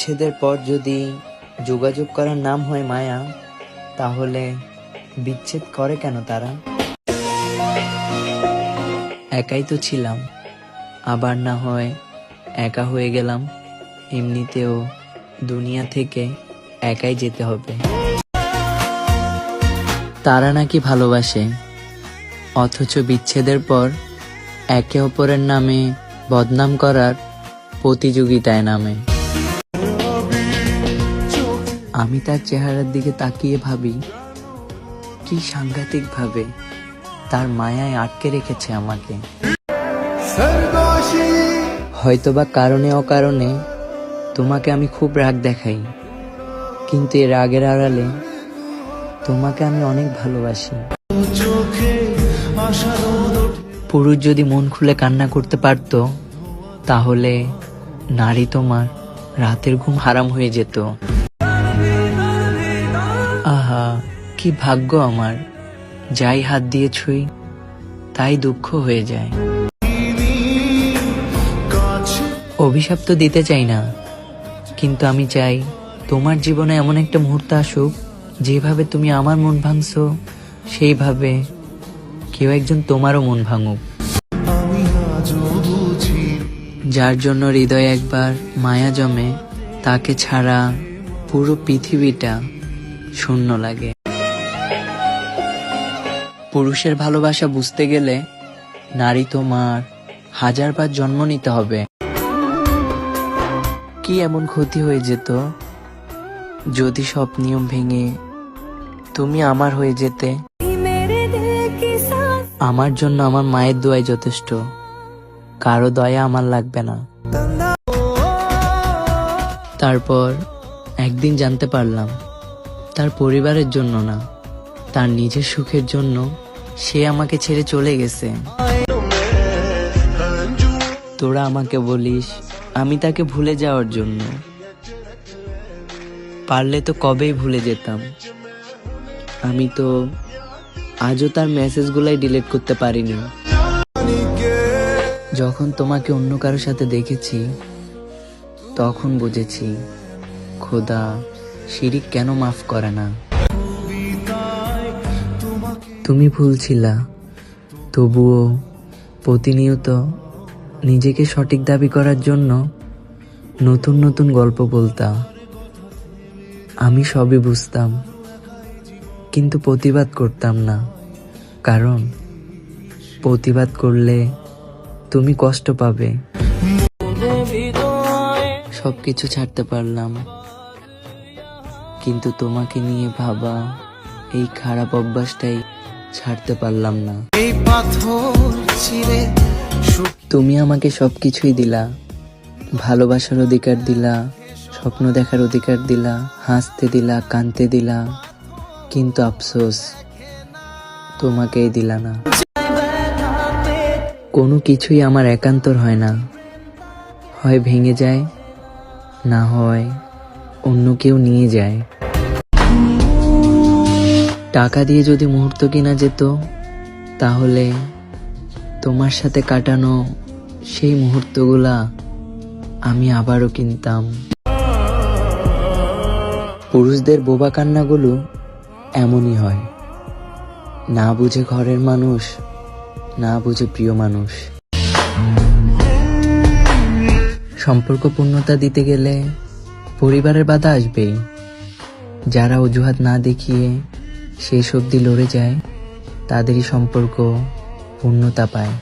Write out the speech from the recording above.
বিচ্ছেদের পর যদি যোগাযোগ করার নাম হয় মায়া, তাহলে বিচ্ছেদ করে কেন তারা? একাই তো ছিলাম, আবার না হয় একা হয়ে গেলাম। এমনিতেও দুনিয়া থেকে একাই যেতে হবে। তারা নাকি ভালোবাসে, অথচ বিচ্ছেদের পর একে অপরের নামে বদনাম করার প্রতিযোগিতায় নামে। আমি তার চেহারার দিকে তাকিয়ে ভাবি, কি সাংঘাতিক ভাবে তার মায়ায় আটকে রেখেছে আমাকে। হয়তোবা কারণে অকারণে তোমাকে আমি খুব রাগ দেখাই, কিন্তু এর রাগের আড়ালে তোমাকে আমি অনেক ভালোবাসি। পুরুষ যদি মন খুলে কান্না করতে পারতো, তাহলে নারী তোমার রাতের ঘুম হারাম হয়ে যেত। আহা, কি ভাগ্য আমার, যাই হাত দিয়ে ছুঁই তাই দুঃখ হয়ে যায়। অভিশাপ তো দিতে চাই না, কিন্তু আমি চাই তোমার জীবনে এমন একটা মুহূর্ত আসুক, যেভাবে তুমি আমার মন ভাঙছো সেইভাবে কেউ একজন তোমারও মন ভাঙুক। যার জন্য হৃদয়ে একবার মায়া জমে, তাকে ছাড়া পুরো পৃথিবীটা শূন্য লাগে। পুরুষের ভালোবাসা বুঝতে গেলে নারী তোমার 1000 বার জন্ম নিতে হবে। কি এমন ক্ষতি হয়ে যেত যদি সব নিয়ম ভেঙে তুমি আমার হয়ে যেতে? আমার জন্য আমার মায়ের দোয়াই যথেষ্ট, কারো দয়া আমার লাগবে না। তারপর একদিন জানতে পারলাম, তার পরিবারের জন্য না, তার নিজের সুখের জন্য সে আমাকে ছেড়ে চলে গেছে। তোরা আমাকে বলিস আমি তাকে ভুলে যাওয়ার জন্য, পারলে তো কবেই ভুলে যেতাম। আমি তো আজও তার মেসেজগুলাই ডিলিট করতে পারিনি। যখন তোমাকে অন্য কারোর সাথে দেখেছি, তখন বুঝেছি খোদা শিরিক কেন মাফ করে না। তুমি ভুল ছিলা, তবুও প্রতিনিয়ত নিজেকে সঠিক দাবি করার জন্য নতুন নতুন গল্প বলতা। আমি সবই বুঝতাম, কিন্তু প্রতিবাদ করতাম না, কারণ প্রতিবাদ করলে তুমি কষ্ট পাবে। সবকিছু ছাড়তে পারলাম, কিন্তু তোমাকে নিয়ে ভাবা এই খারাপ অভ্যাসটাই ছাড়তে পারলাম না। তুমি আমাকে সবকিছুই দিলা, ভালোবাসার অধিকার দিলা, স্বপ্ন দেখার অধিকার দিলা, হাসতে দিলা, কাঁদতে দিলা, কিন্তু আফসোস তোমাকেই দিলা না। কোনো কিছুই আমার একান্তর হয় না, হয় ভেঙে যায়, না হয় অন্য কেউ নিয়ে যায়। টাকা দিয়ে যদি মুহূর্ত কেনা যেত, তাহলে তোমার সাথে কাটানো সেই মুহূর্তগুলা আমি আবারও কিনতাম। পুরুষদের বোবা কান্নাগুলো এমনই হয়, না বুঝে ঘরের মানুষ, না বুঝে প্রিয় মানুষ। সম্পর্ক পূর্ণতা দিতে গেলে পরিবারের বাধা আসবেই। যারা অজুহাত না দেখিয়ে শেষ অবধি লড়ে যায়, তাদেরই সম্পর্ক পূর্ণতা পায়।